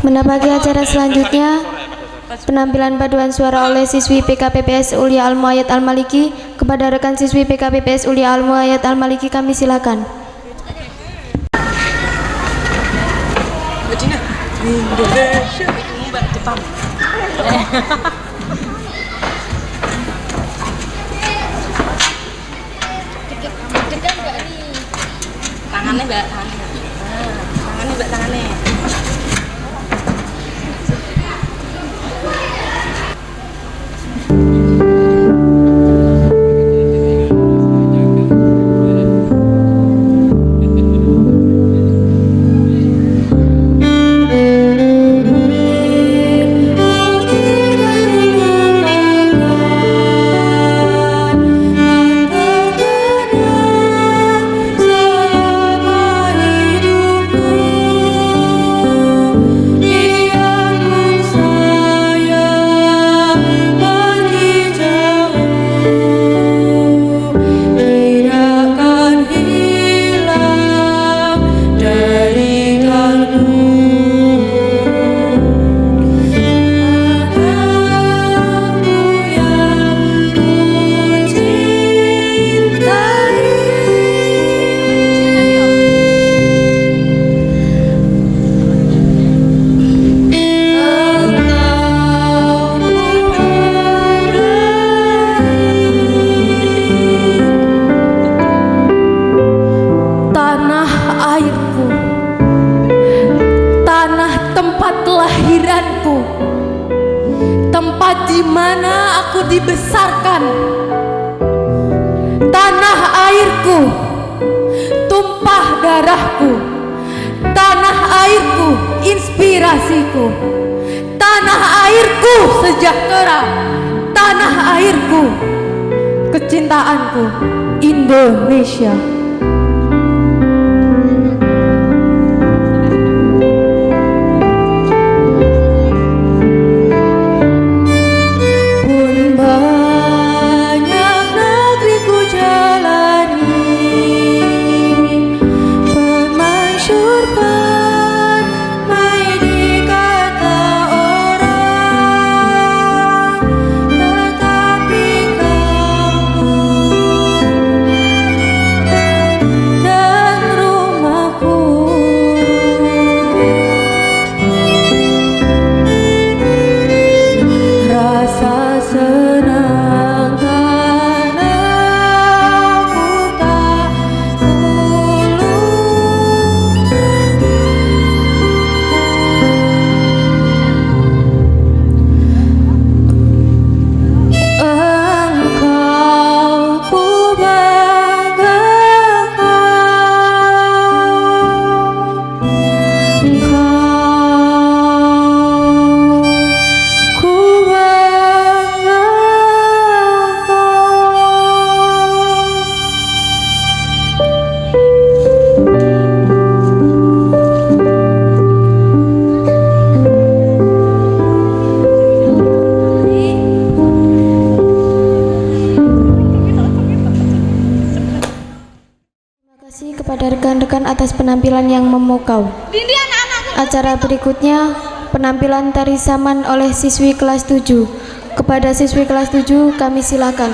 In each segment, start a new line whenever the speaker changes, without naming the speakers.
Menapaki acara selanjutnya, penampilan paduan suara oleh siswi PKPPS Ulia Al-Muayyad Al-Maliki. Kepada rekan siswi PKPPS Ulia Al-Muayyad Al-Maliki kami silakan.
Indonesia Jepang. Tangannya mbak, tangannya mbak, tangannya.
Tempat di mana aku dibesarkan, tanah airku, tumpah darahku, tanah airku, inspirasiku, tanah airku, sejahtera, tanah airku, kecintaanku, Indonesia.
Kepada rekan-rekan atas penampilan yang memukau. Acara berikutnya penampilan tari saman oleh siswi kelas 7. Kepada siswi kelas 7 kami silakan.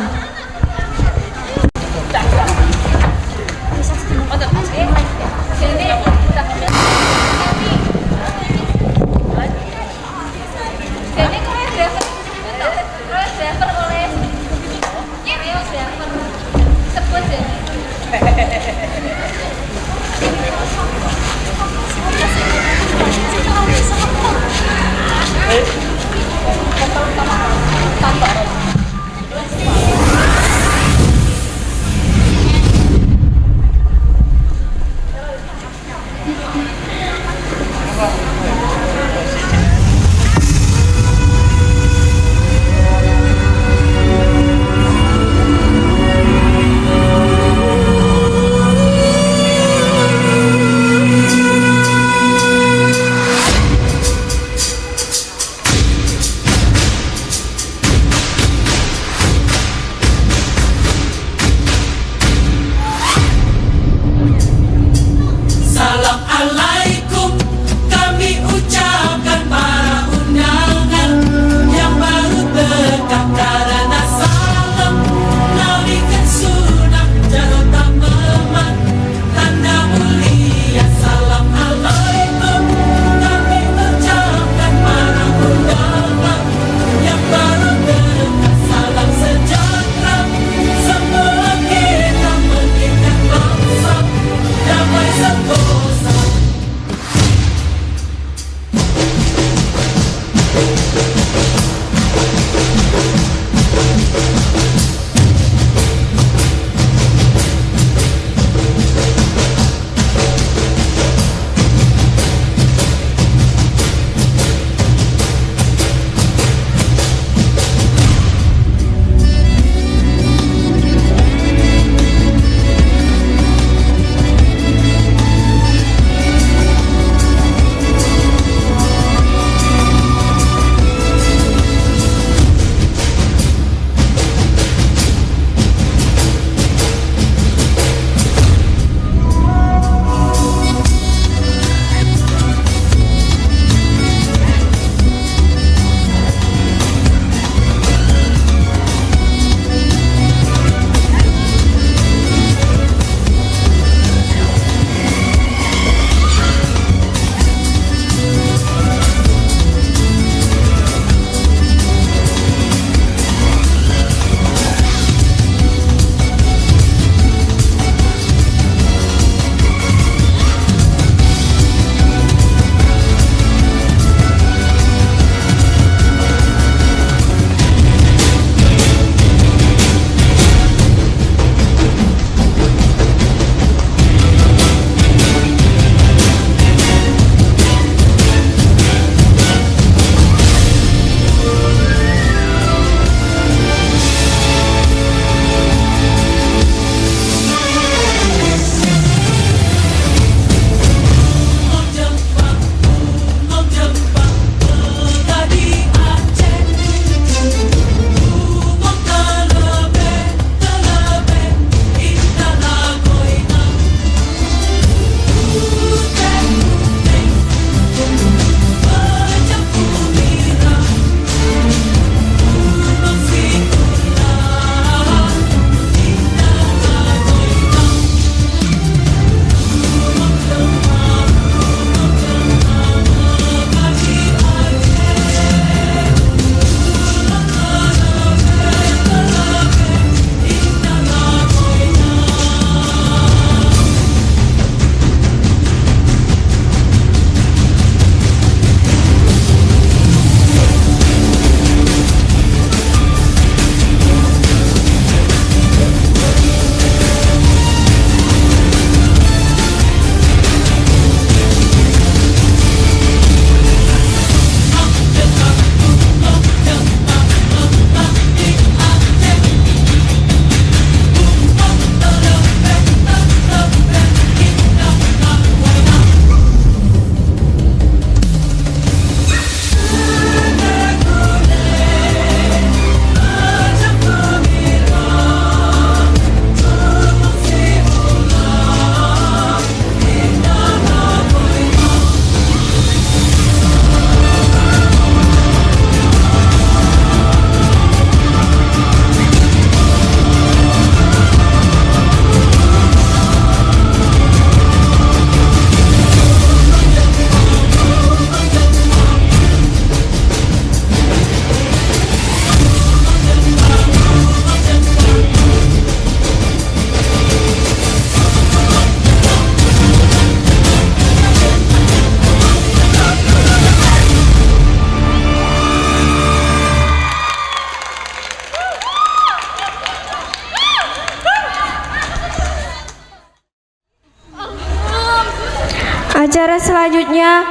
Acara selanjutnya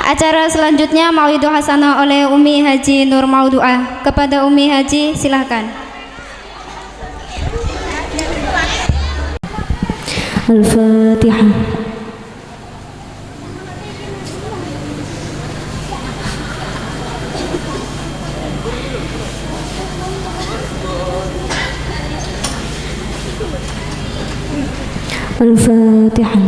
Acara selanjutnya Maulidu Hasanah oleh Umi Haji Nur Mauduah. Kepada Umi Haji silahkan.
Al-Fatihah. Al-Fatihah.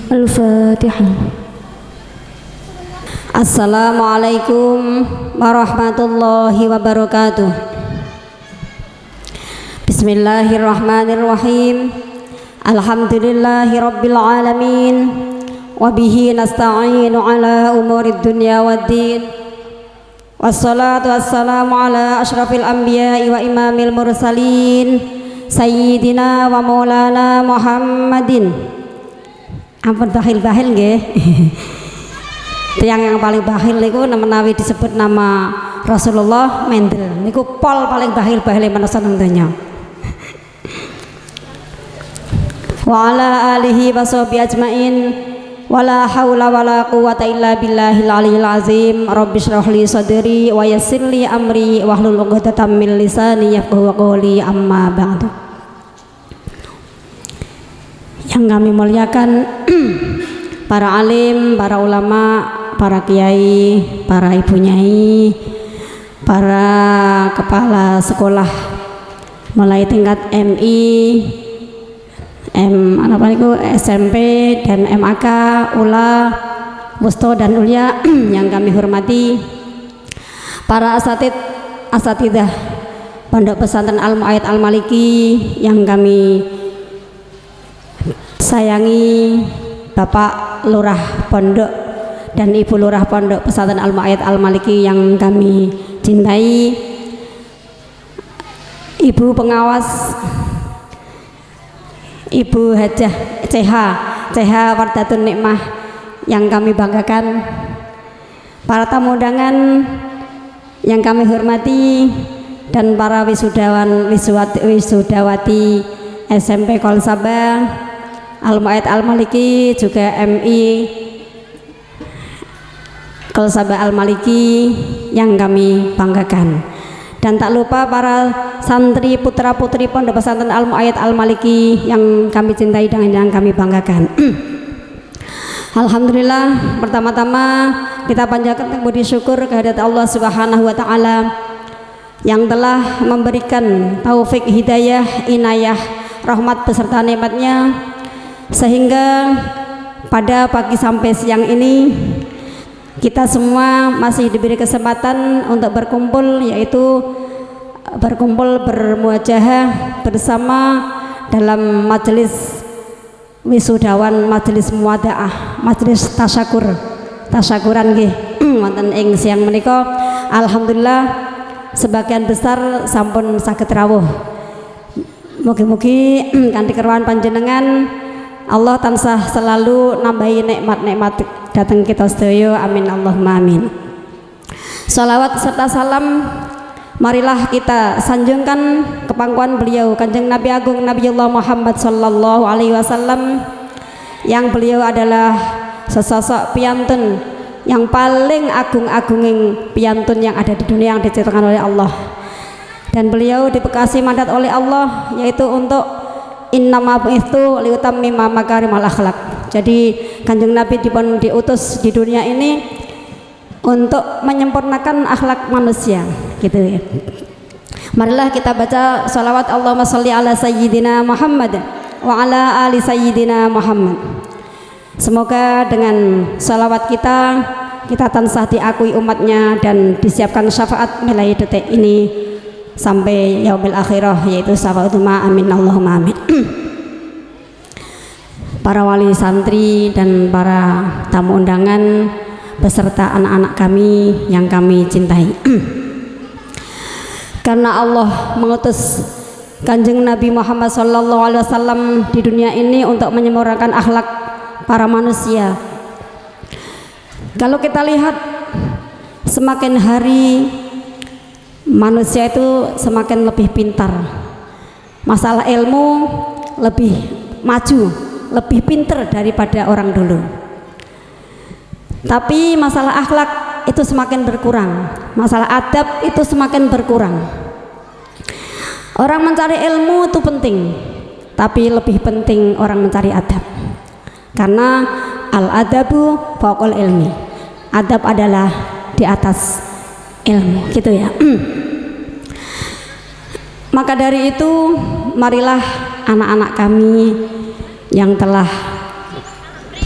Al-Fatihah.
Assalamualaikum warahmatullahi wabarakatuh. Bismillahirrahmanirrahim. Alhamdulillahi rabbil alamin. Wabihi nasta'inu ala umurid dunya waddin. Wassalatu wassalamu ala ashrafil anbiya'i wa imamil mursalin, Sayyidina wa maulana Muhammadin. Ampun bahil-bahil nggih. Tiang yang paling bahil niku menawi disebut nama Rasulullah mendel niku pol paling bahil-bahil manungsa nang donya. Wa ala alihi wa sahbihi ajmain. Wala haula wala quwata illa billahil aliyil azim. Rabbi shrah li sadri wa yassir li amri wahlul 'uqdatam min lisani yafqahu qawli, amma ba'du. Yang kami muliakan para alim, para ulama, para kiai, para ibu nyai, para kepala sekolah mulai tingkat MI, SMP dan MAK, ULA, Wusto dan Ulia yang kami hormati, para asatidah Pondok Pesantren Al-Mu'ayyid Al-Maliki yang kami sayangi, Bapak Lurah Pondok dan Ibu Lurah Pondok Pesantren Al-Mu'ayyid Al-Maliki yang kami cintai, Ibu Pengawas, Ibu Hajah CH Wardatun Nikmah yang kami banggakan, para tamu undangan yang kami hormati, dan para wisudawati SMP Kolsabah Al-Mu'ayyid Al-Maliki, juga MI Kolsabah Al-Maliki yang kami banggakan. Dan tak lupa para santri putra-putri Pondok Pesantren Al-Mu'ayyid Al-Maliki yang kami cintai dan yang kami banggakan. Alhamdulillah, pertama-tama kita panjatkan puji syukur kehadirat Allah Subhanahu wa taala yang telah memberikan taufik, hidayah, inayah, rahmat beserta nikmatnya sehingga pada pagi sampai siang ini kita semua masih diberi kesempatan untuk berkumpul, yaitu berkumpul bermuajahah bersama dalam majelis wisudawan, majelis muadaah, majelis tasyakuran nggih wonten ing siang menika. Alhamdulillah sebagian besar sampun saged rawuh. Mugi-mugi kanthi keruan panjenengan Allah tansah selalu nambahi nikmat-nikmat datang kita sedaya, amin Allahumma amin. Salawat serta salam marilah kita sanjungkan ke pangkuan beliau Kanjeng Nabi Agung Nabiullah Muhammad sallallahu alaihi wasallam, yang beliau adalah sesosok piantun yang paling agung-agunging piantun yang ada di dunia yang diciptakan oleh Allah, dan beliau dibekasi mandat oleh Allah yaitu untuk innama bu'itsu liutammima makarimal akhlak. Jadi Kanjeng Nabi diutus di dunia ini untuk menyempurnakan akhlak manusia, gitu ya. Marilah kita baca salawat Allahumma sholli ala sayyidina Muhammad wa ala ali sayyidina Muhammad. Semoga dengan salawat kita tansah diakui umatnya dan disiapkan syafaat mulai detik ini sampai yaumil akhirah, yaitu syafaat umma, amin Allahumma amin. Para wali santri dan para tamu undangan beserta anak-anak kami yang kami cintai. Karena Allah mengutus Kanjeng Nabi Muhammad SAW di dunia ini untuk menyempurnakan akhlak para manusia. Kalau kita lihat semakin hari manusia itu semakin lebih pintar, masalah ilmu lebih maju, lebih pintar daripada orang dulu. Tapi masalah akhlak itu semakin berkurang, masalah adab itu semakin berkurang. Orang mencari ilmu itu penting, tapi lebih penting orang mencari adab. Karena al-adabu fawqal ilmi, adab adalah di atas ilmu, gitu ya. Maka dari itu marilah anak-anak kami yang telah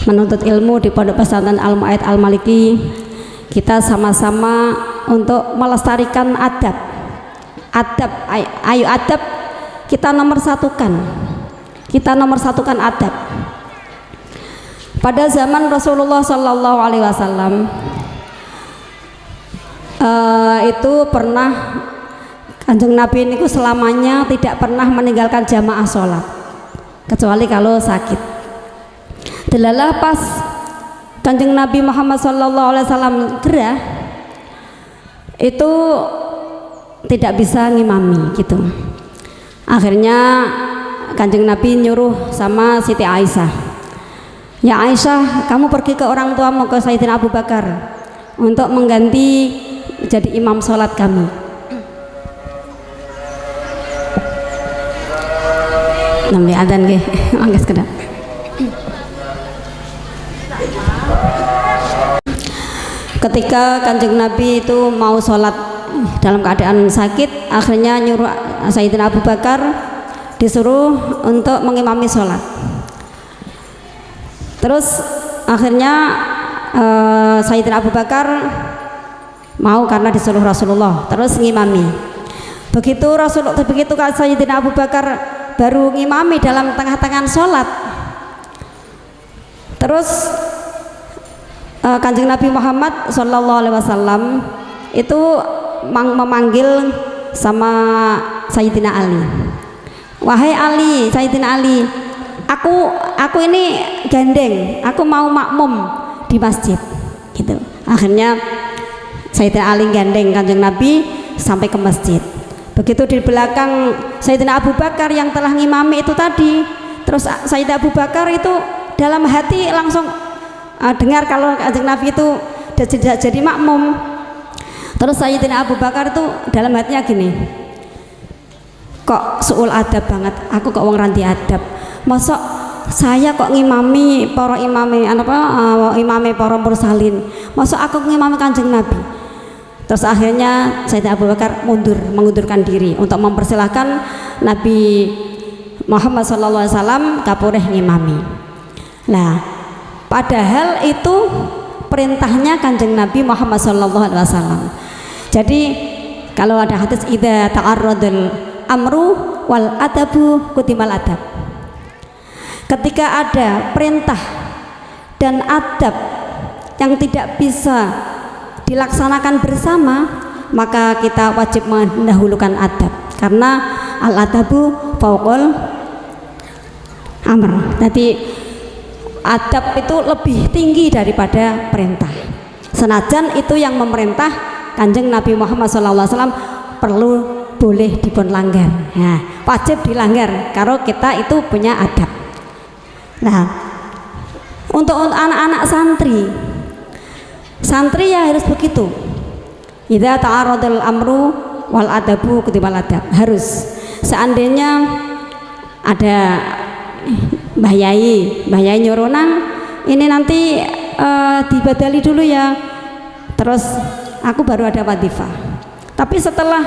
menuntut ilmu di Pondok Pesantren Al-Mu'ayyid Al-Maliki, kita sama-sama untuk melestarikan adab. Ayo adab kita nomor satukan. Kita nomor satukan adab. Pada zaman Rasulullah Sallallahu Alaihi Wasallam itu pernah Kanjeng Nabi ini selamanya tidak pernah meninggalkan jamaah sholat kecuali kalau sakit. Delalah pas Kanjeng Nabi Muhammad SAW gerah itu tidak bisa ngimami gitu. Akhirnya Kanjeng Nabi nyuruh sama Siti Aisyah, ya Aisyah, kamu pergi ke orang tuamu, ke Sayyidina Abu Bakar untuk mengganti jadi imam sholat kami. Nampi adzan nggih, mangga sekedap. Ketika Kanjeng Nabi itu mau sholat dalam keadaan sakit, akhirnya nyuruh Sayyidina Abu Bakar disuruh untuk mengimami sholat. Terus akhirnya Sayyidina Abu Bakar mau karena disuruh Rasulullah, terus ngimami. Begitu Sayyidina Abu Bakar baru ngimami dalam tengah-tengah sholat, terus Kanjeng Nabi Muhammad SAW itu memanggil sama Sayyidina Ali, wahai Ali, Sayyidina Ali, aku ini gandeng, aku mau makmum di masjid gitu. Akhirnya Sayyidina Ali gandeng Kanjeng Nabi sampai ke masjid. Begitu di belakang Sayyidina Abu Bakar yang telah ngimami itu tadi, terus Sayyidina Abu Bakar itu dalam hati langsung dengar kalau Kanjeng Nabi itu jadi makmum. Terus Sayyidina Abu Bakar itu dalam hatinya gini, kok suul adab banget, aku kok wong ranti adab, masa saya kok ngimami para imame para mursalin, masa aku ngimami Kanjeng Nabi. Terus akhirnya Sayyidina Abu Bakar mengundurkan diri untuk mempersilahkan Nabi Muhammad SAW kapureh ngimami. Nah, padahal itu perintahnya Kanjeng Nabi Muhammad SAW. Jadi kalau ada hadis idza ta'arradul amru wal adabu kutimal adab. Ketika ada perintah dan adab yang tidak bisa dilaksanakan bersama, maka kita wajib mendahulukan adab, karena al adabu fawqal amr. Jadi adab itu lebih tinggi daripada perintah. Senajan itu yang memerintah Kanjeng Nabi Muhammad SAW perlu boleh dipun langgar, nah, wajib dilanggar kalau kita itu punya adab. Nah, untuk anak-anak santri ya harus begitu. Idza ta'aradul amru wal adabu kutimal adab, harus. Seandainya ada Mbah Yai nyuruh nang ini nanti dibadali dulu ya, terus aku baru ada wadifah. Tapi setelah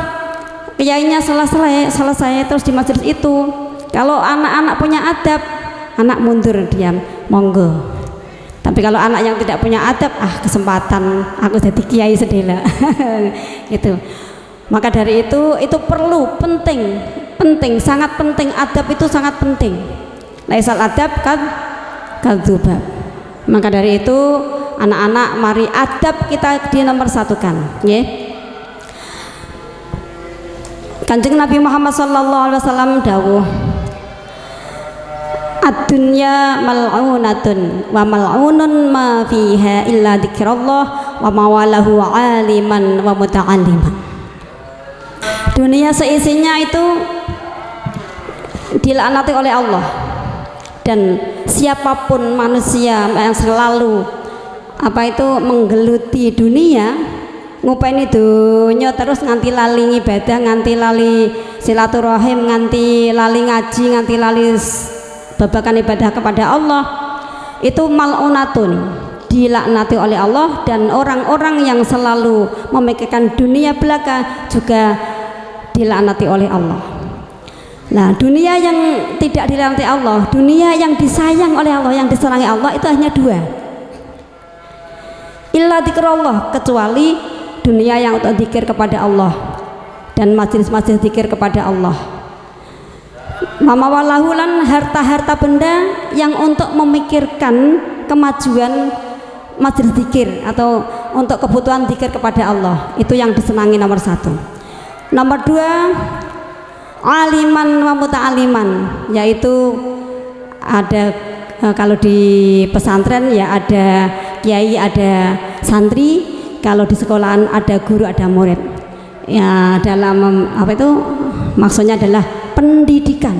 kiainya selesai terus di majelis itu, kalau anak-anak punya adab, anak mundur diam, monggo. Tapi kalau anak yang tidak punya adab, kesempatan aku jadi kiai sedela. Gitu. Maka dari itu perlu, penting, sangat penting. Adab itu sangat penting. Laisal adab kan kadzubab. Maka dari itu anak-anak, mari adab kita di nomor satukan, nggih. Kanjeng Nabi Muhammad sallallahu alaihi wasallam dawuh, ad-dunya mal'unatun wa mal'unun ma fiha illa dzikrullah wa mawalahu aliman wa muta'alliman. Dunia seisinya itu dilaknati oleh Allah, dan siapapun manusia yang selalu menggeluti dunia, ngupeni dunya terus nganti lali ibadah, nganti lali silaturahim, nganti lali ngaji, nganti lali babakan ibadah kepada Allah, itu mal'unatun, dilaknati oleh Allah. Dan orang-orang yang selalu memikirkan dunia belaka juga dilaknati oleh Allah. Nah, dunia yang tidak dilaknati Allah, dunia yang disayang oleh Allah, yang disenangi Allah, itu hanya dua. Illa dzikrullah, kecuali dunia yang untuk zikir kepada Allah dan majelis-majelis zikir kepada Allah. Mama walahulan, harta-harta benda yang untuk memikirkan kemajuan majelis zikir atau untuk kebutuhan zikir kepada Allah, itu yang disenangi nomor satu. Nomor dua, aliman wa muta'aliman, yaitu ada kalau di pesantren ya ada kiai, ada santri. Kalau di sekolahan ada guru, ada murid. Ya, dalam maksudnya adalah pendidikan.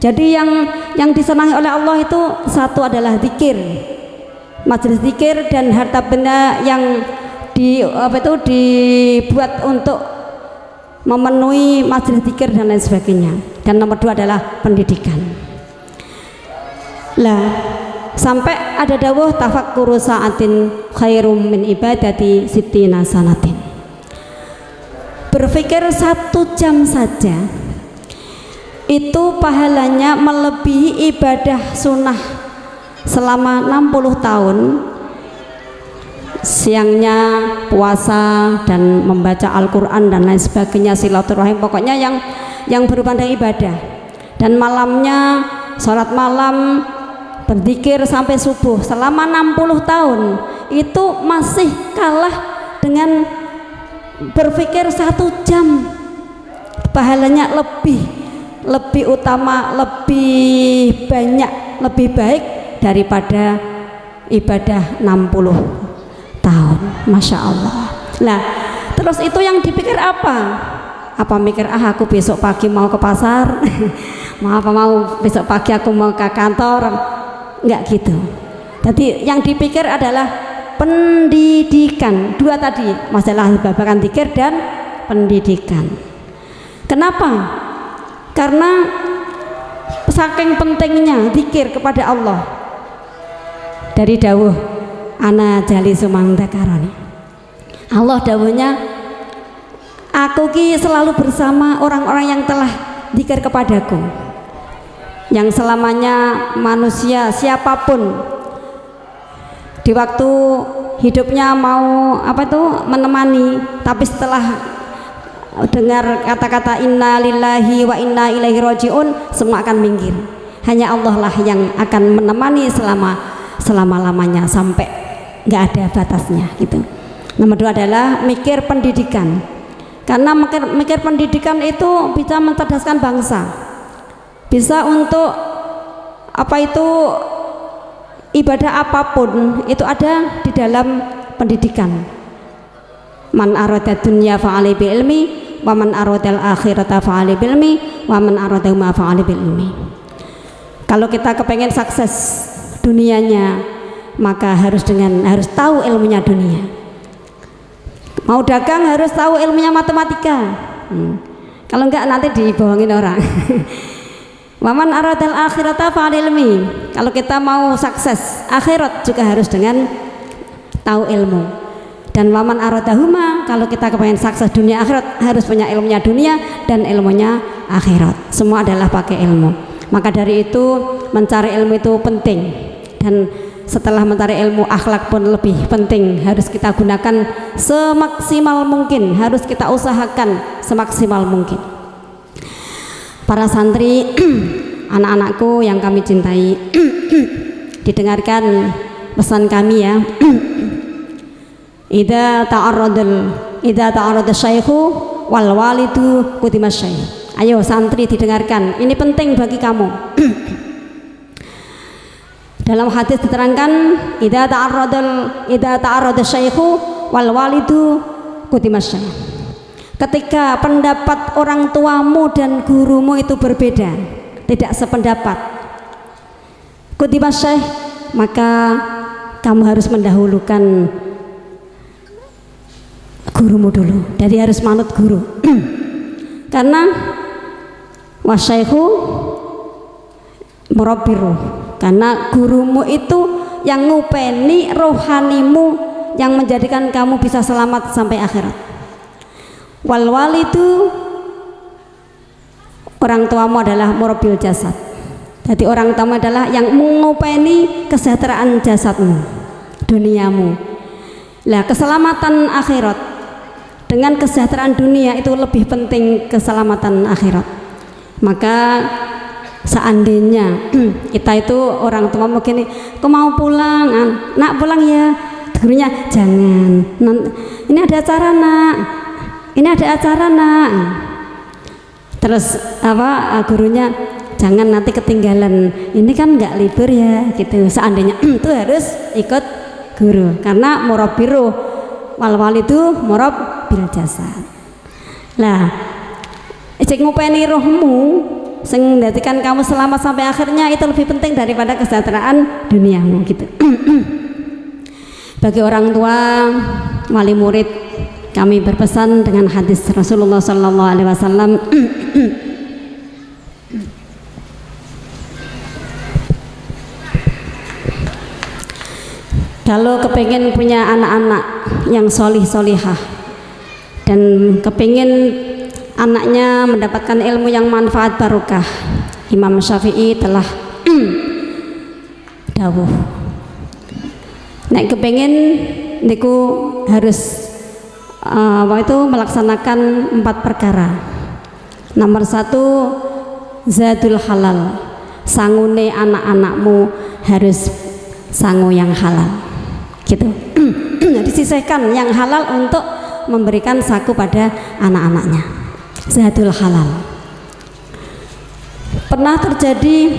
Jadi yang disenangi oleh Allah itu satu adalah zikir, majelis zikir, dan harta benda yang dibuat untuk memenuhi majelis zikir dan lain sebagainya. Dan nomor dua adalah pendidikan. Lah, sampai ada dawuh tafakkuru sa'atin khairum min ibadati sittina sanatin. Berpikir 1 jam saja itu pahalanya melebihi ibadah sunnah selama 60 tahun. Siangnya puasa dan membaca Al-Quran dan lain sebagainya, silaturahim, pokoknya yang berhubungan dengan ibadah. Dan malamnya sholat malam, berzikir sampai subuh selama 60 tahun, itu masih kalah dengan berpikir 1 jam. Pahalanya lebih utama, lebih banyak, lebih baik daripada ibadah 60 tahun. Masya Allah. Nah, terus itu yang dipikir apa mikir aku besok pagi mau ke pasar mau besok pagi aku mau ke kantor, enggak gitu. Jadi yang dipikir adalah pendidikan. Dua tadi, masalah babakan zikir dan pendidikan. Kenapa? Karena saking pentingnya zikir kepada Allah. Dari dawuh ana jalisu man dzakarani, Allah dawuhnya, aku ki selalu bersama orang-orang yang telah zikir kepadaku. Yang selamanya manusia siapapun di waktu hidupnya mau menemani, tapi setelah dengar kata-kata inna lillahi wa inna ilaihi rajiun, semua akan minggir. Hanya Allah lah yang akan menemani selama-lamanya sampai nggak ada batasnya gitu. Nomor dua adalah mikir pendidikan, karena mikir pendidikan itu bisa mencerdaskan bangsa, bisa untuk ibadah apapun itu ada di dalam pendidikan. Man arada dunya fa'ali bil ilmi wa man aradal akhirata fa'ali bil ilmi wa man aradahuma fa'ali bil ilmi. Kalau kita kepengen sukses dunianya, maka harus tahu ilmunya dunia. Mau dagang harus tahu ilmunya matematika. Kalau enggak nanti dibohongin orang. Waman aradal akhirata fa'al ilmi. Kalau kita mau sukses akhirat juga harus dengan tahu ilmu. Dan waman aradahuma, kalau kita kepengen sukses dunia akhirat harus punya ilmunya dunia dan ilmunya akhirat. Semua adalah pakai ilmu. Maka dari itu mencari ilmu itu penting. Dan setelah mencari ilmu, akhlak pun lebih penting. Harus kita gunakan semaksimal mungkin, harus kita usahakan semaksimal mungkin. Para santri, anak-anakku yang kami cintai, didengarkan pesan kami ya. Idza ta'arrada syaikhu wal walidu kutimas syekh. Ayo santri didengarkan, ini penting bagi kamu. Dalam hadis diterangkan idza ta'arrada syaikhu wal walidu kutimas syekh. Ketika pendapat orang tuamu dan gurumu itu berbeda, tidak sependapat, kutimas syekh, maka kamu harus mendahulukan gurumu dulu. Jadi harus manut guru. Karena wasyaikhu murabbiru, karena gurumu itu yang ngupeni rohanimu, yang menjadikan kamu bisa selamat sampai akhirat. Wal walidu, orang tuamu adalah murabbil jasad. Jadi orang tuamu adalah yang mengupeni kesejahteraan jasadmu, duniamu. Lah keselamatan akhirat dengan kesejahteraan dunia itu lebih penting keselamatan akhirat. Maka seandainya kita itu orang tua mungkin, kok mau pulang, nak pulang ya, gurunya jangan, ini ada acara nak, ini ada acara nak. Terus gurunya jangan nanti ketinggalan, ini kan nggak libur ya gitu. Seandainya itu harus ikut guru, karena murabbiru wal walidu murabbil jasad. Lah sing ngupeni rohmu, sing ndadikan kamu selamat sampai akhirnya, itu lebih penting daripada kesejahteraan duniamu gitu. Bagi orang tua, wali murid, kami berpesan dengan hadis Rasulullah SAW. Kalau kepingin punya anak-anak yang solih-solihah dan kepingin anaknya mendapatkan ilmu yang manfaat barokah, Imam Syafi'i telah dawuh, nek kepingin niku harus melaksanakan 4 perkara. Nomor 1, zadul halal, sangune anak-anakmu harus sangu yang halal gitu. Jadi sisihkan yang halal untuk memberikan saku pada anak-anaknya. Zadul halal. Pernah terjadi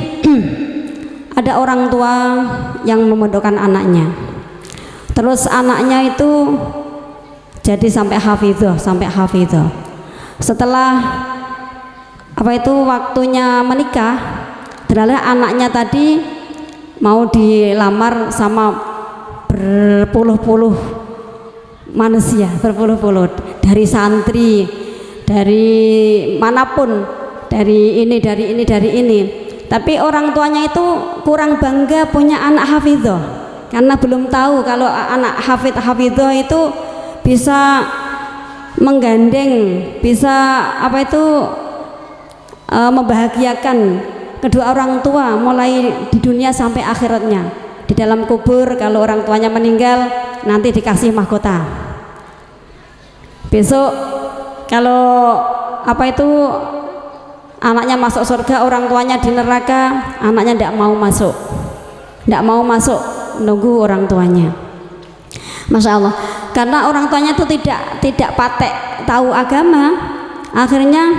ada orang tua yang memondokkan anaknya, terus anaknya itu jadi sampai hafidhah. Setelah waktunya menikah, ternyata anaknya tadi mau dilamar sama berpuluh-puluh manusia, berpuluh-puluh dari santri, dari manapun, dari ini. Tapi orang tuanya itu kurang bangga punya anak hafidhah, karena belum tahu kalau anak hafidhah itu bisa menggandeng, bisa membahagiakan kedua orang tua mulai di dunia sampai akhiratnya. Di dalam kubur kalau orang tuanya meninggal nanti dikasih mahkota. Besok kalau anaknya masuk surga, orang tuanya di neraka, anaknya tidak mau masuk, nunggu orang tuanya. Masya Allah, karena orang tuanya itu tidak patek tahu agama, akhirnya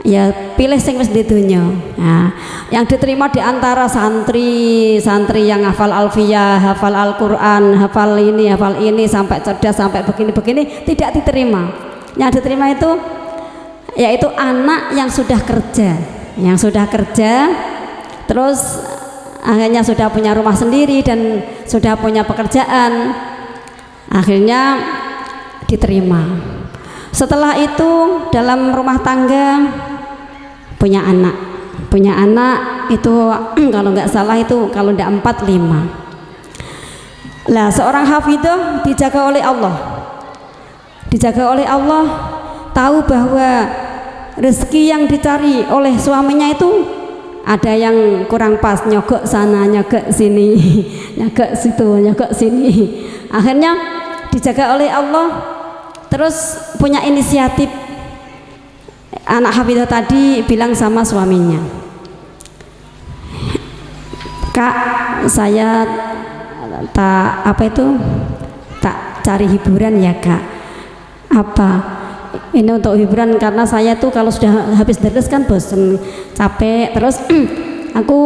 ya pilih sing wis di dunya. Nah, yang diterima di antara santri yang hafal alfiyah, hafal Al-Qur'an, hafal ini sampai cerdas, sampai begini tidak diterima. Yang diterima itu yaitu anak yang sudah kerja, terus akhirnya sudah punya rumah sendiri dan sudah punya pekerjaan, akhirnya diterima. Setelah itu dalam rumah tangga punya anak itu kalau nggak salah itu kalau tidak 4, 5. Lah seorang hafidhah dijaga oleh Allah, tahu bahwa rezeki yang dicari oleh suaminya itu ada yang kurang pas, nyogok sana, nyogok sini, nyogok situ, nyogok sini. Akhirnya dijaga oleh Allah, terus punya inisiatif. Anak hafidhah tadi bilang sama suaminya, Kak, saya tak cari hiburan ya Kak. Apa? ini untuk hiburan karena saya tuh kalau sudah habis deres kan bosen, capek, terus aku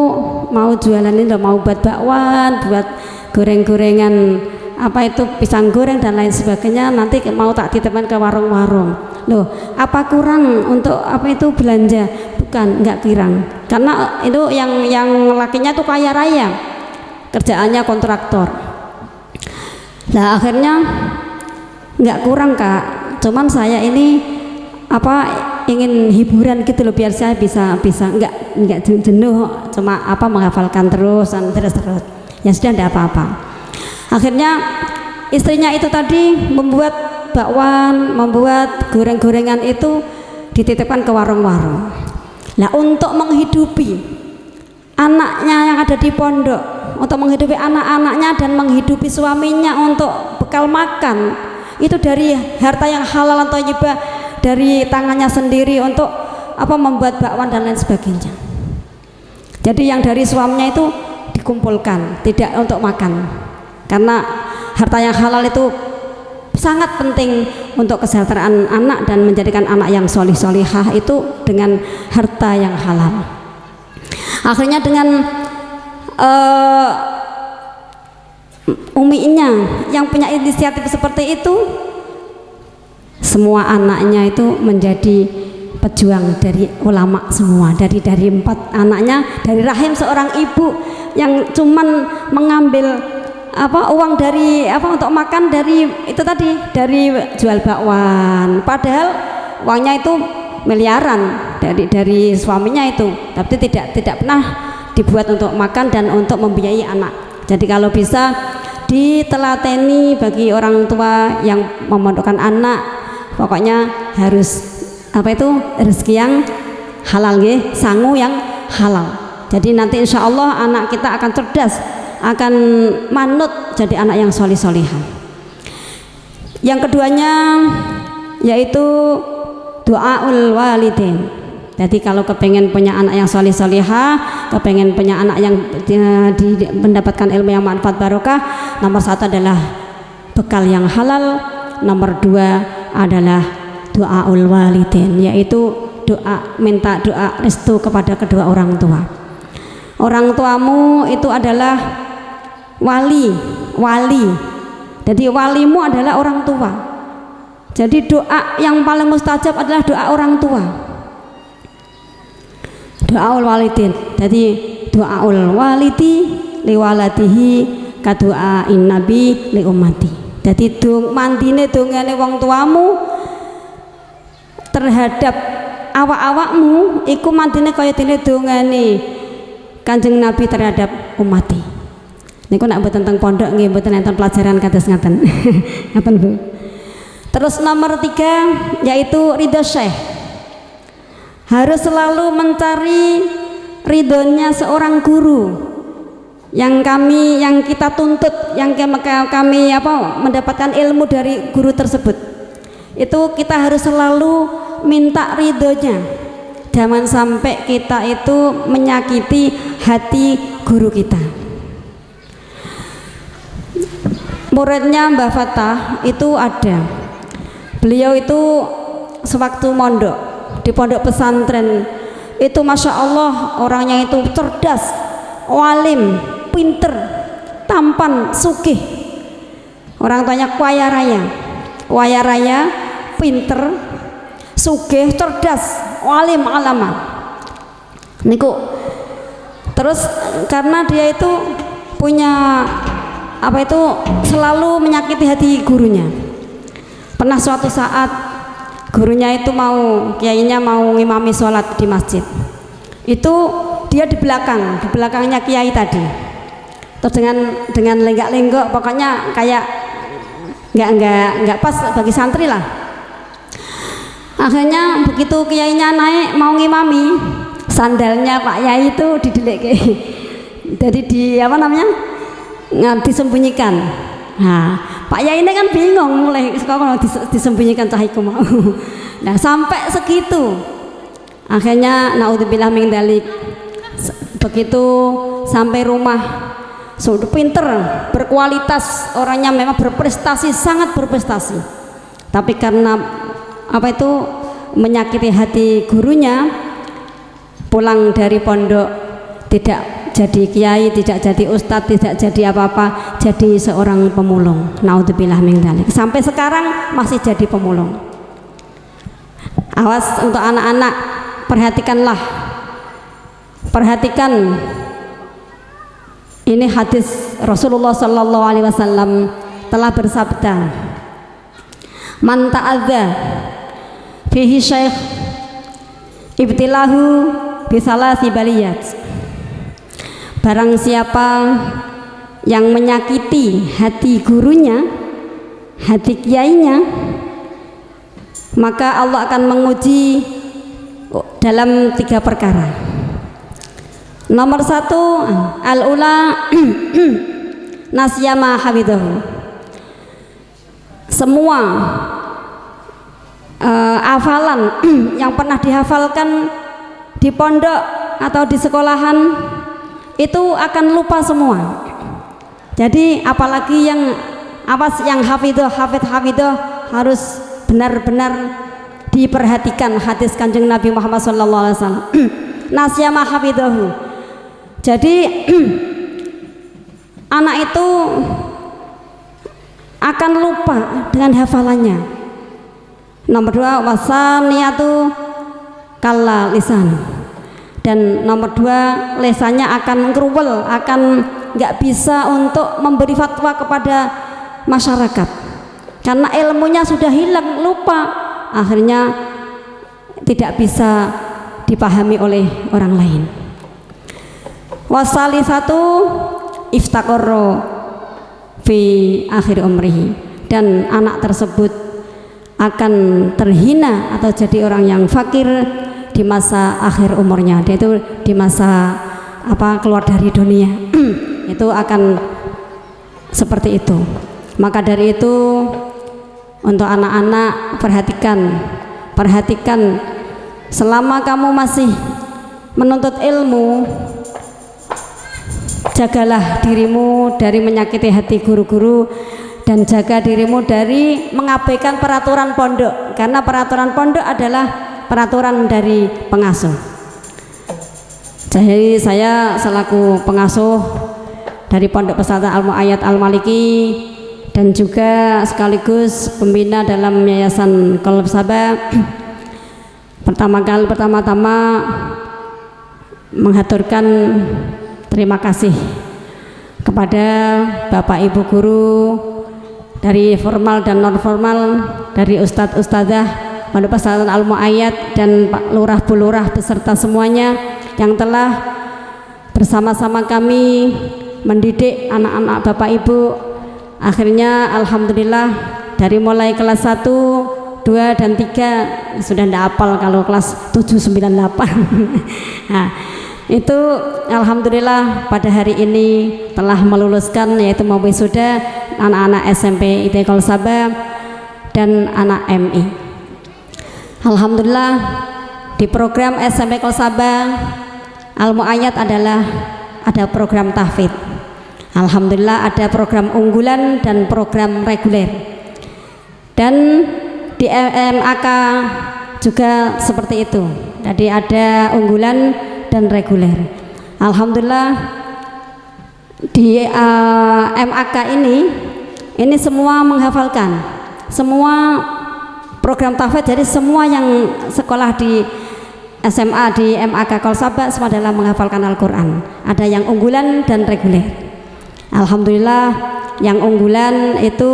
mau jualan ini loh, mau buat bakwan, buat goreng-gorengan apa itu pisang goreng dan lain sebagainya, nanti mau tak titipkan ke warung-warung. Loh, apa kurang untuk apa itu belanja? Bukan, enggak kurang. Karena itu yang lakinya tuh kaya raya, kerjaannya kontraktor. Nah akhirnya enggak kurang Kak. Cuman saya ini apa ingin hiburan gitu loh, biar saya bisa enggak jenuh cuma apa menghafalkan terus ya sudah enggak apa-apa. Akhirnya istrinya itu tadi membuat bakwan, membuat goreng-gorengan itu dititipkan ke warung-warung. Nah untuk menghidupi anaknya yang ada di pondok, untuk menghidupi anak-anaknya dan menghidupi suaminya untuk bekal makan, itu dari harta yang halal atau thayyibah, dari tangannya sendiri untuk apa membuat bakwan dan lain sebagainya. Jadi yang dari suaminya itu dikumpulkan, tidak untuk makan, karena harta yang halal itu sangat penting untuk kesejahteraan anak dan menjadikan anak yang solih-solihah itu dengan harta yang halal. Akhirnya dengan uminya yang punya inisiatif seperti itu, semua anaknya itu menjadi pejuang dari ulama semua, dari 4 anaknya dari rahim seorang ibu yang cuman mengambil apa uang dari apa untuk makan dari itu tadi, dari jual bakwan, padahal uangnya itu miliaran dari suaminya itu, tapi tidak pernah dibuat untuk makan dan untuk membiayai anak. Jadi kalau bisa ditelateni bagi orang tua yang memondokkan anak, pokoknya harus apa itu rezeki yang halal nggih, sangu yang halal. Jadi nanti insya Allah anak kita akan cerdas, akan manut jadi anak yang solih-solihah. Yang keduanya yaitu doaul walidain. Jadi kalau kepengen punya anak yang solih-solihah, kepengen punya anak yang mendapatkan ilmu yang manfaat barokah, nomor 1 adalah bekal yang halal, nomor 2 adalah doaul walidain, yaitu minta doa restu kepada kedua orang tua. Orang tuamu itu adalah wali. Jadi walimu adalah orang tua. Jadi doa yang paling mustajab adalah doa orang tua. Doaul walidin. Jadi doaul walidi liwaladihi kadoain nabi li ummati. Jadi mandine dongane wong tuamu terhadap awak-awakmu iku mandine kaya dene dongane Kanjeng Nabi terhadap ummati. Niku nak mboten teng pondok nggih mboten enten pelajaran kados ngaten. Ngaten Bu. Terus nomor 3 yaitu ridho syekh. Harus selalu mencari ridhonya seorang guru yang kita tuntut, yang kami mendapatkan ilmu dari guru tersebut. Itu kita harus selalu minta ridhonya. Jangan sampai kita itu menyakiti hati guru kita. Muridnya Mbah Fatah itu ada. Beliau itu sewaktu mondok di pondok pesantren itu masya Allah orangnya itu cerdas, walim, pinter, tampan, sugih. Orang tuanya kaya raya, pinter, sugih, cerdas, walim, alama. Niku terus karena dia itu punya apa itu selalu menyakiti hati gurunya. Pernah suatu saat gurunya itu kiainya mau ngimami sholat di masjid. Itu dia di belakangnya kiai tadi. Terus dengan lenggak-lenggok, pokoknya kayak nggak pas bagi santri lah. Akhirnya begitu kiainya naik mau ngimami, sandalnya Pak Yai itu didelik. Jadi disembunyikan. Nah, Pak Yai ini kan bingung mulai sekolah disembunyikan cahiku mau. Nah, sampai segitu. Akhirnya naudzubillah min dzalik. Begitu sampai rumah sudah pinter, berkualitas, orangnya memang berprestasi, sangat berprestasi. Tapi karena menyakiti hati gurunya, pulang dari pondok tidak jadi kiai, tidak jadi ustadz, tidak jadi apa-apa, jadi seorang pemulung. Naudzubillah min dzalik. Sampai sekarang masih jadi pemulung. Awas untuk anak-anak, perhatikan ini hadis Rasulullah sallallahu alaihi wasallam telah bersabda, man ta'adza fihi syekh ibtilahu bisalasi baliyat. Barang siapa yang menyakiti hati gurunya, hati kiainya, maka Allah akan menguji dalam 3 perkara. Nomor 1, al-ula nasyama habidahu. Semua hafalan yang pernah dihafalkan di pondok atau di sekolahan itu akan lupa semua. Jadi apalagi yang hafidzah harus benar-benar diperhatikan hadis Kanjeng Nabi Muhammad SAW. Nasyama hafidahu. Jadi anak itu akan lupa dengan hafalannya. Nomor 2, wasaniyatu kalla lisan. Dan nomor 2, lesannya akan ngeruwel, akan nggak bisa untuk memberi fatwa kepada masyarakat karena ilmunya sudah hilang, lupa, akhirnya tidak bisa dipahami oleh orang lain. Wasalisatu iftaqarra fi akhir umrihi. Dan anak tersebut akan terhina atau jadi orang yang fakir di masa akhir umurnya, yaitu di masa keluar dari dunia. Itu akan seperti itu. Maka dari itu untuk anak-anak perhatikan selama kamu masih menuntut ilmu, jagalah dirimu dari menyakiti hati guru-guru dan jaga dirimu dari mengabaikan peraturan pondok, karena peraturan pondok adalah peraturan dari pengasuh. Jadi saya selaku pengasuh dari Pondok Pesantren Al-Mu'ayyad Al-Maliki dan juga sekaligus pembina dalam Yayasan Qalb Sabah, pertama-tama menghaturkan terima kasih kepada Bapak Ibu guru dari formal dan non formal, dari Ustadz Ustadzah Pondok Pesantren Al-Mu'ayyad dan Pak Lurah Bu Lurah beserta semuanya yang telah bersama-sama kami mendidik anak-anak Bapak Ibu. Akhirnya alhamdulillah dari mulai kelas 1, 2 dan 3 sudah tidak hafal kalau kelas 7, 9, 8. Nah, itu alhamdulillah pada hari ini telah meluluskan, yaitu mewisuda anak-anak SMP IT Qalb Sabah dan anak MI. Alhamdulillah di program SMP Qalb Sabah Al-Mu'ayyad ada program tahfidz. Alhamdulillah ada program unggulan dan program reguler. Dan di MAK juga seperti itu. Jadi ada unggulan dan reguler. Alhamdulillah di MAK ini semua menghafalkan semua program tahfidz. Jadi semua yang sekolah di SMA di MAK Qalb Sabah semua adalah menghafalkan Al-Quran. Ada yang unggulan dan reguler. Alhamdulillah yang unggulan itu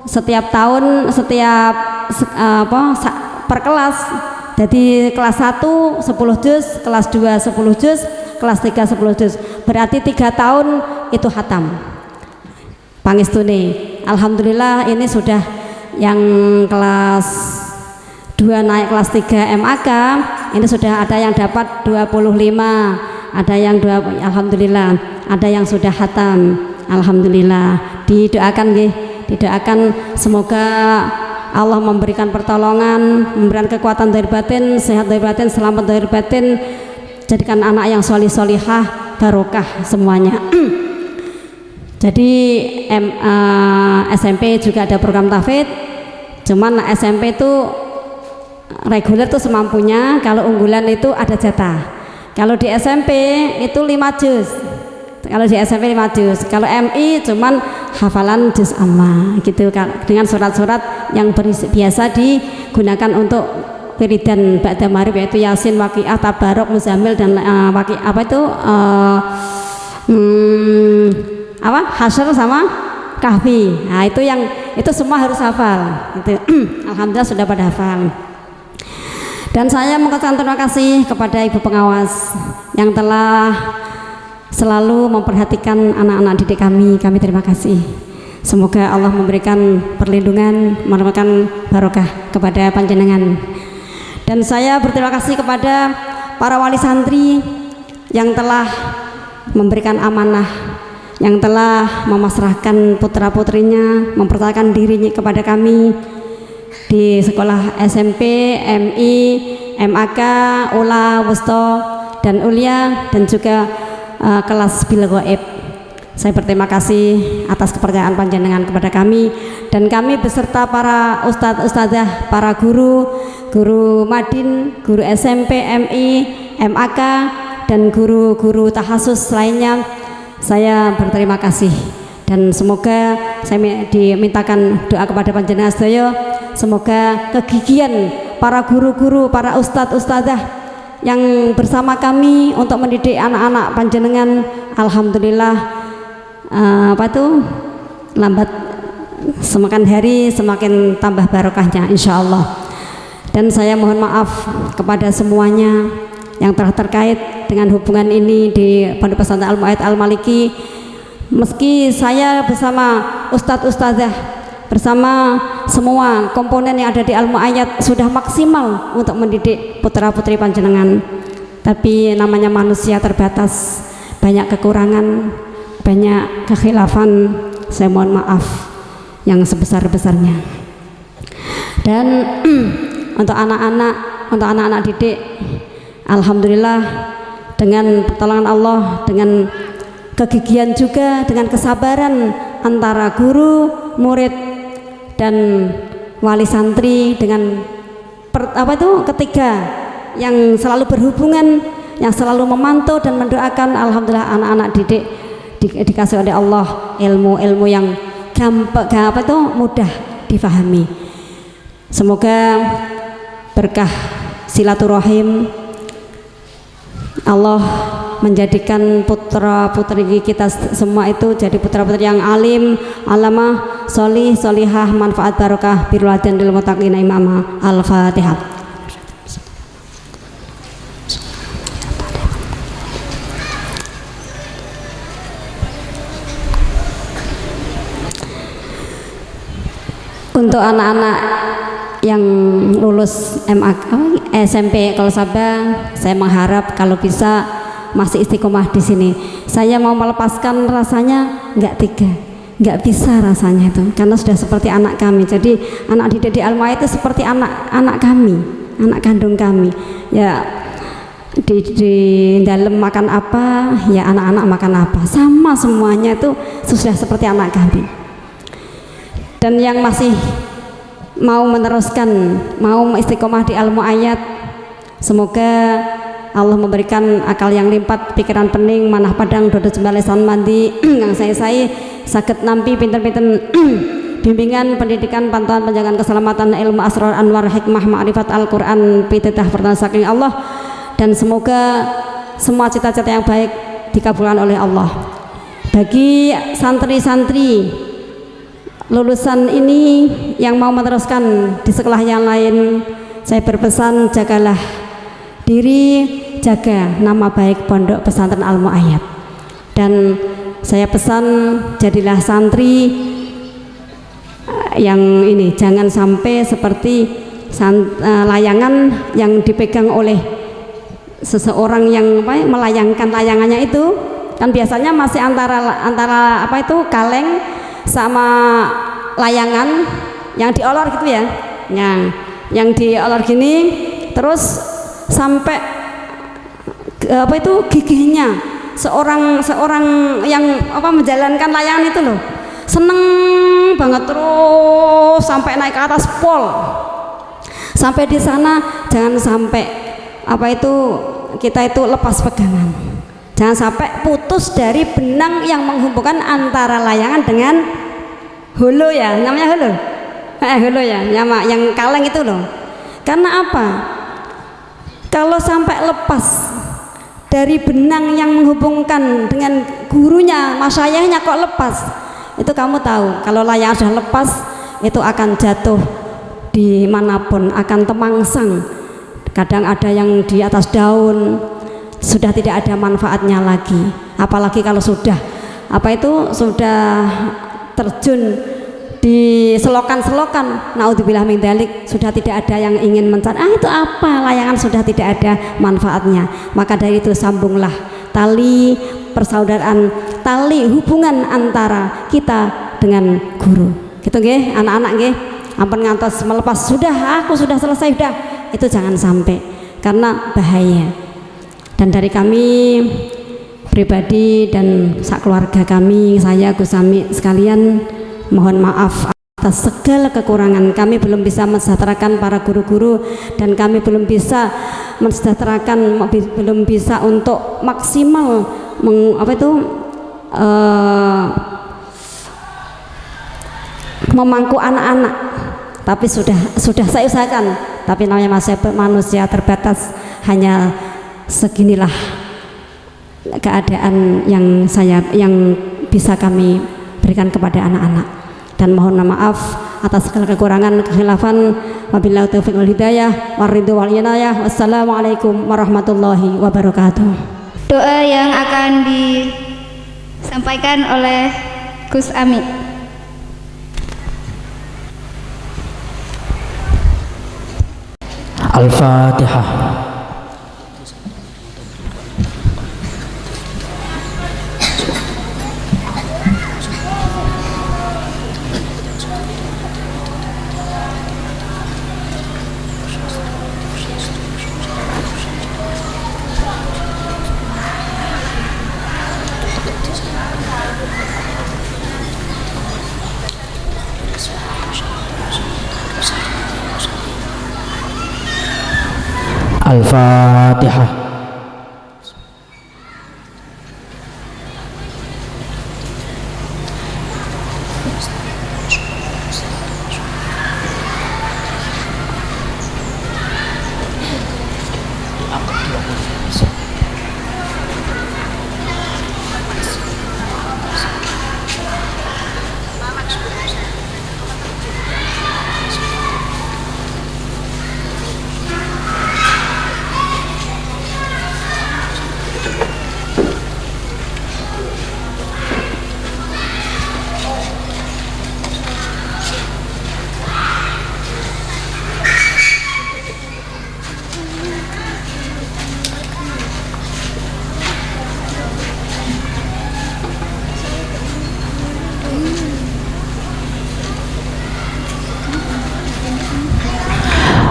setiap tahun per kelas. Jadi kelas 1 10 juz, kelas 2 10 juz, kelas 3 10 juz. Berarti 3 tahun itu khatam. Pangestune. Alhamdulillah ini sudah yang kelas 2 naik kelas 3 MAK ini sudah ada yang dapat 25, ada yang alhamdulillah, ada yang sudah khatam. Alhamdulillah. Didoakan nggih, didoakan semoga Allah memberikan pertolongan, memberikan kekuatan zahir batin, sehat zahir batin, selamat zahir batin, jadikan anak yang solihah, barokah semuanya. Jadi SMP juga ada program tahfidz, cuman SMP itu reguler tuh semampunya, kalau unggulan itu ada jatah. Kalau di SMP itu 5 juz. Kalau di SMP 5 juz. Kalau MI cuman hafalan juz amma gitu dengan surat-surat yang biasa digunakan untuk wiridan ba'da maghrib, yaitu Yasin, Waqiah, Tabarok, Muzammil dan Hasyr sama Kahfi. Nah, itu semua harus hafal. Itu alhamdulillah sudah pada hafal. Dan saya mengucapkan terima kasih kepada Ibu Pengawas yang telah selalu memperhatikan anak-anak didik kami. Kami terima kasih. Semoga Allah memberikan perlindungan, memberikan barokah kepada panjenengan. Dan saya berterima kasih kepada para wali santri yang telah memberikan amanah, yang telah memasrahkan putra-putrinya, mempercayakan dirinya kepada kami di sekolah SMP, MI, MAK, Ula, Wusto, dan Ulia, dan juga kelas bil ghaib. Saya berterima kasih atas kepercayaan panjenengan kepada kami, dan kami beserta para ustadz-ustadzah, para guru Madin, guru SMP, MI, MAK, dan guru-guru tahasus lainnya. Saya berterima kasih, dan semoga saya dimintakan doa kepada panjenengan sedaya. Semoga kegigihan para guru-guru, para ustadz-ustadzah yang bersama kami untuk mendidik anak-anak panjenengan, alhamdulillah lambat semakin hari semakin tambah barokahnya insyaallah. Dan saya mohon maaf kepada semuanya yang telah terkait dengan hubungan ini di Pondok Pesantren Al-Mu'ayyad Al-Maliki. Meski saya bersama ustadz-ustadzah, bersama semua komponen yang ada di Al-Mu'ayyad sudah maksimal untuk mendidik putra-putri panjenengan, tapi namanya manusia terbatas, banyak kekurangan, banyak kekhilafan. Saya mohon maaf yang sebesar-besarnya. Dan untuk anak-anak didik, alhamdulillah dengan pertolongan Allah, dengan kegigihan juga, dengan kesabaran antara guru, murid, dan wali santri, dengan ketiga yang selalu berhubungan, yang selalu memantau dan mendoakan, alhamdulillah anak-anak didik dikasih oleh Allah ilmu yang mudah difahami. Semoga berkah silaturahim Allah menjadikan putra-putri kita semua itu jadi putra-putri yang alim, alamah, solih, solihah, manfaat barokah, birrul adan lil muttaqin imama. Al-Fatihah. Untuk anak-anak yang lulus SMP kalau Sabang, saya mengharap kalau bisa masih istiqomah di sini. Saya mau melepaskan rasanya nggak bisa rasanya itu, karena sudah seperti anak kami. Jadi anak didik di Al-Mu'ayyad itu seperti anak kami, anak kandung kami. Ya di dalam makan apa, ya anak-anak makan apa, sama semuanya itu sudah seperti anak kami. Dan yang masih mau meneruskan, mau istiqomah di Al-Mu'ayyad, semoga Allah memberikan akal yang limpah, pikiran pening, manah padang, dodo jembalesan mandi, yang saya sakit nampi pinten-pinten bimbingan, pendidikan, pantauan, penjagaan keselamatan, ilmu, asrar, anwar, hikmah, ma'rifat, Al-Quran, pititah pertanyaan saking Allah. Dan semoga semua cita-cita yang baik dikabulkan oleh Allah. Bagi santri-santri lulusan ini yang mau meneruskan di sekolah yang lain, saya berpesan, jagalah diri, jaga nama baik Pondok Pesantren Al-Mu'ayyad. Dan saya pesan, jadilah santri yang ini, jangan sampai seperti layangan yang dipegang oleh seseorang yang melayangkan layangannya itu, kan biasanya masih antara kaleng sama layangan yang diolor gitu ya, yang diolor gini terus sampai gigihnya seorang yang menjalankan layangan itu loh, seneng banget terus sampai naik ke atas pol, Sampai di sana jangan sampai kita itu lepas pegangan. Jangan sampai putus dari benang yang menghubungkan antara layangan dengan hulu ya, namanya hulu. Hulu ya, yang kaleng itu loh. Karena apa? Kalau sampai lepas dari benang yang menghubungkan dengan gurunya, masyaykhnya kok lepas, itu kamu tahu kalau layangan sudah lepas itu akan jatuh dimanapun, akan temangsang. Kadang ada yang di atas daun, sudah tidak ada manfaatnya lagi. Apalagi kalau sudah sudah terjun di selokan-selokan, naudzubillah min dzalik, sudah tidak ada yang ingin mencari. Itu apa? Layangan sudah tidak ada manfaatnya. Maka dari itu sambunglah tali persaudaraan, tali hubungan antara kita dengan guru. Gitu nggih, anak-anak nggih. Ampun ngantos melepas, aku sudah selesai, sudah. Itu jangan sampai, karena bahaya. Dan dari kami pribadi dan sak keluarga kami, saya Gus Sami sekalian, mohon maaf atas segala kekurangan. Kami belum bisa mensejahterakan para guru-guru, dan kami belum bisa mensejahterakan, belum bisa untuk maksimal memangku anak-anak. Tapi sudah saya usahakan. Tapi namanya manusia terbatas, hanya seginilah keadaan yang bisa kami berikan kepada anak-anak. Dan mohon maaf atas segala kekurangan, kekhilafan. Wabillahi taufiq wal hidayah, waridhu wal inayah. Wassalamualaikum warahmatullahi wabarakatuh.
Doa yang akan disampaikan oleh Gus Ami.
Al-Fatihah. Al-Fatihah.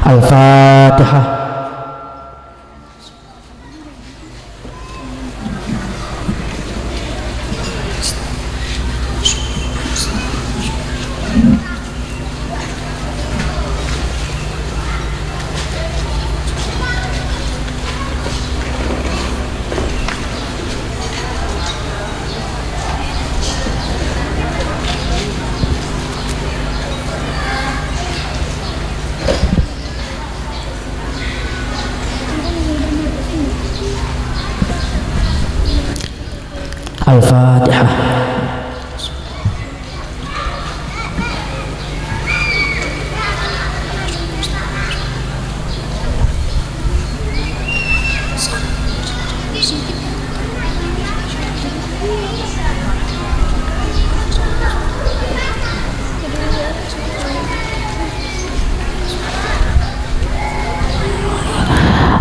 Al-Fatihah. Al-Fatihah.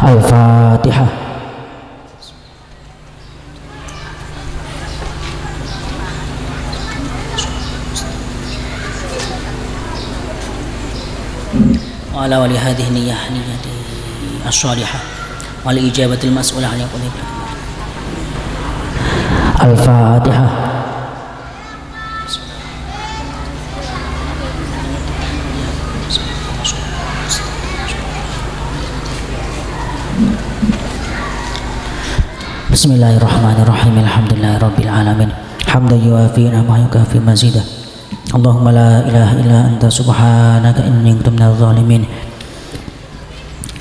Al-Fatihah.
وعلى ولهذه النية الصالحة ولإجابة المسؤول عن يقول
Al-Fatihah. Bismillahirrahmanirrahim. Alhamdulillahirabbil alamin. Hamdan yuafi ni'amahu yukafi mazidah. Allahumma la ilaha illa anta subhanaka inni kuntu minadh dhalimin.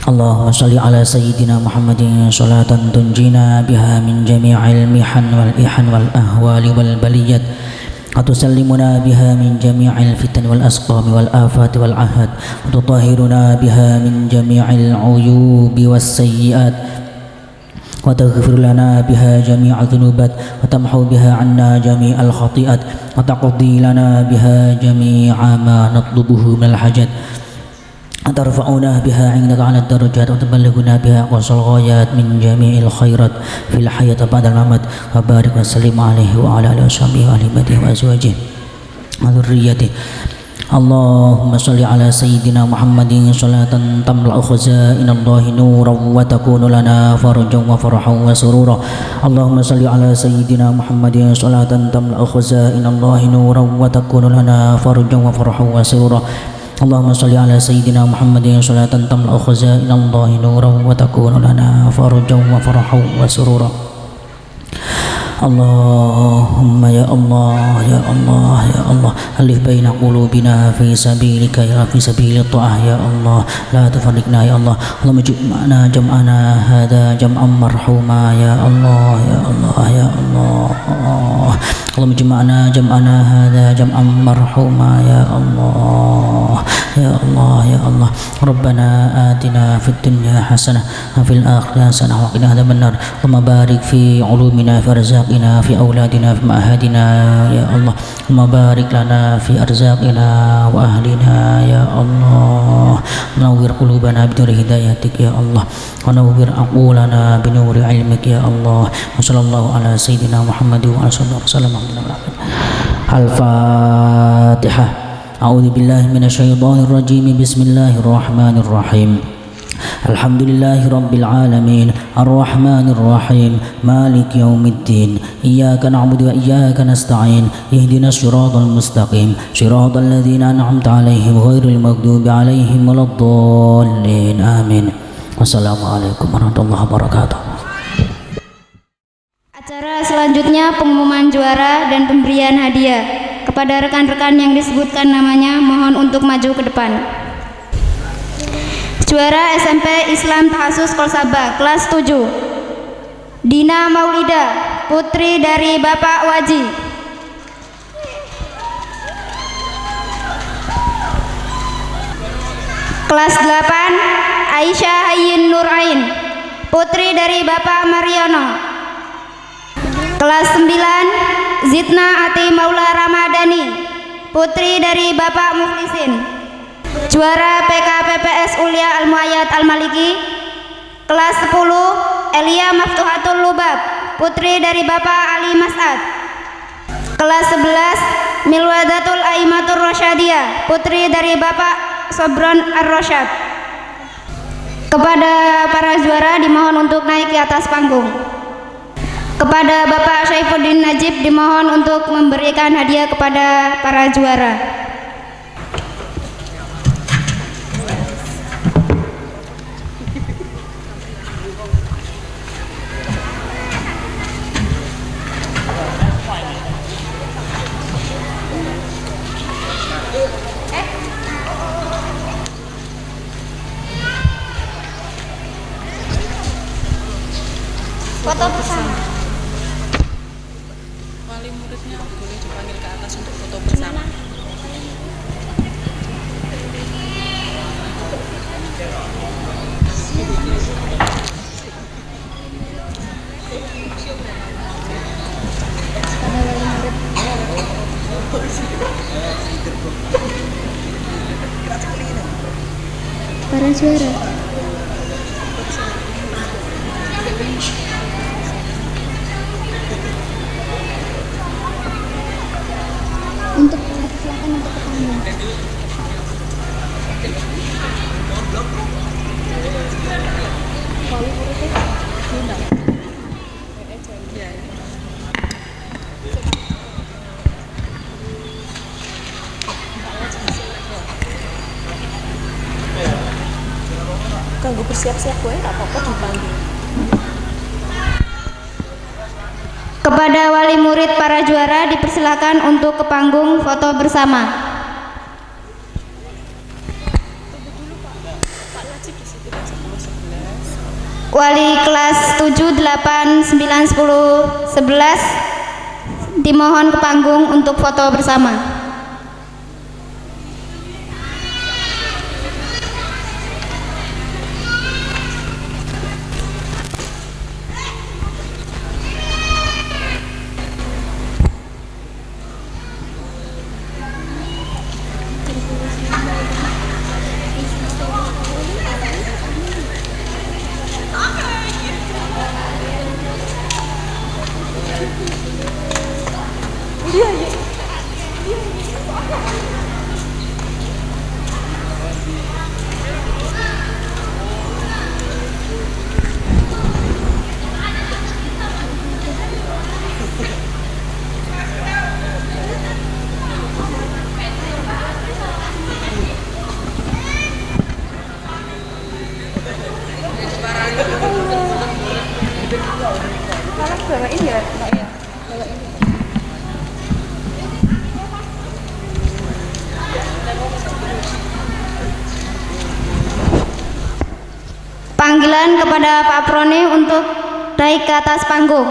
Allahumma shalli ala sayyidina Muhammadin salatan tunjina biha min jami'il mihan wal ihan wal ahwali wal baliyat wa tusallimuna biha min jami'il fitan wal asqami wal afati wal ahad wa tutahhiruna biha min jami'il uyubi was sayyiat wa taghfir lana biha jami'al dhunubat wa tamhu biha 'anna jami'al khati'at wa taqdi lana biha jami'a ma natlubuhu minal hajat أترفعنا بها عندك على الدرجات وتبلغنا بها أقصى الغايات من جميع الخيرات في الحياة بعد الممات وبارك وسلم عليه وعلى آله وصحبه وأهل بيته وأزواجه وذريته اللهم صل على سيدنا محمد صلاة تملأ خزائن الله نورا وتكون لنا فرجا وفرحا وسرورا اللهم صل على سيدنا محمد صلاة تملأ خزائن الله نورا وتكون لنا فرجا وفرحا وسرورا اللهم صل على سيدنا محمد صلاة تملأ خزائن الله نورا وتكون لنا فرجا وفرحا وسرورا اللهم يا الله يا الله يا الله ألف بين قلوبنا في سبيلك يا في سبيل الطاعة يا الله لا تفرقنا يا الله اللهم اجمعنا جمعنا هذا جمعا مرحوما يا الله يا الله يا الله اللهم اجمعنا جمعنا هذا جمعا مرحوما يا الله يا الله يا الله ربنا آتنا في الدنيا حسنة وفي الآخرة حسنة وقنا عذاب النار اللهم بارك في علومنا في أرزاقنا في أولادنا في معهدنا يا الله اللهم بارك لنا في أرزاقنا وأهلنا يا الله نور قلوبنا بنور هدايتك يا الله ونور عقولنا بنور علمك يا الله وصلى الله على سيدنا محمد وعلى آله وسلم. Al-Fatihah. A'udzu billahi minasyaitonir rajim. Bismillahirrahmanirrahim. Alhamdulillahi rabbil alamin arrahmanir rahim maliki yaumiddin iyyaka na'budu wa iyyaka nasta'in ihdinas siratal mustaqim siratal ladzina an'amta 'alaihim ghairil maghdubi 'alaihim waladdallin amin. Wassalamualaikum warahmatullahi wabarakatuh.
Acara selanjutnya pengumuman juara dan pemberian hadiah. Kepada rekan-rekan yang disebutkan namanya, mohon untuk maju ke depan. Juara SMP Islam Tahasus Kolsaba kelas 7, Dina Maulida, putri dari Bapak Waji. Kelas 8 Aisyah Hayyin Nurain, putri dari Bapak Mariono. Kelas 9 Zidna Ati Maula Ramadhani, putri dari Bapak Mukhlisin. Juara PKPPS Ulia Al-Muayyad Al-Maliki. Kelas 10 Elia Maftuhatul Lubab, putri dari Bapak Ali Mas'ad. Kelas 11 Milwadatul Aimatur Rosyadiyah, putri dari Bapak Sobron Ar-Rosyad. Kepada para juara dimohon untuk naik ke atas panggung. Kepada Bapak Syaifuddin Najib dimohon untuk memberikan hadiah kepada para juara. Foto bersama.
Wali muridnya boleh dipanggil ke atas untuk foto bersama.
Para juara. Untuk silakan untuk ke panggung.
Kanggo bersiap-siap wae tak apa-apa dipanggil.
Kepada wali murid para juara dipersilakan untuk ke panggung foto bersama. Wali kelas 7, 8, 9, 10, 11 dimohon ke panggung untuk foto bersama. Panggilan kepada Pak Prone untuk naik ke atas panggung.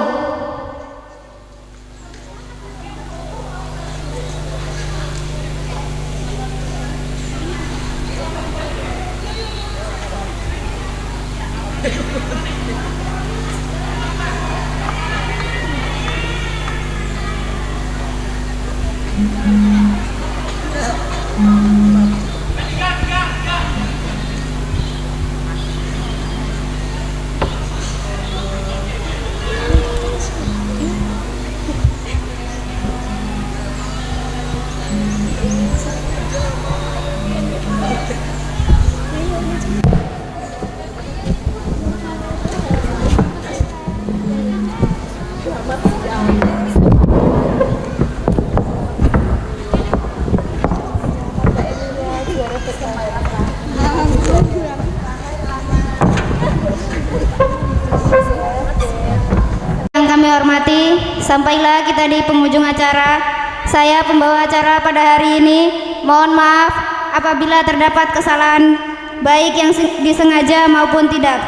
Yang kami hormati, sampailah kita di penghujung acara. Saya pembawa acara pada hari ini. Mohon maaf apabila terdapat kesalahan baik yang disengaja maupun tidak.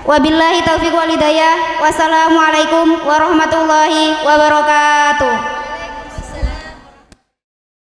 Wabillahi taufiq wal hidayah. Wassalamualaikum warahmatullahi wabarakatuh.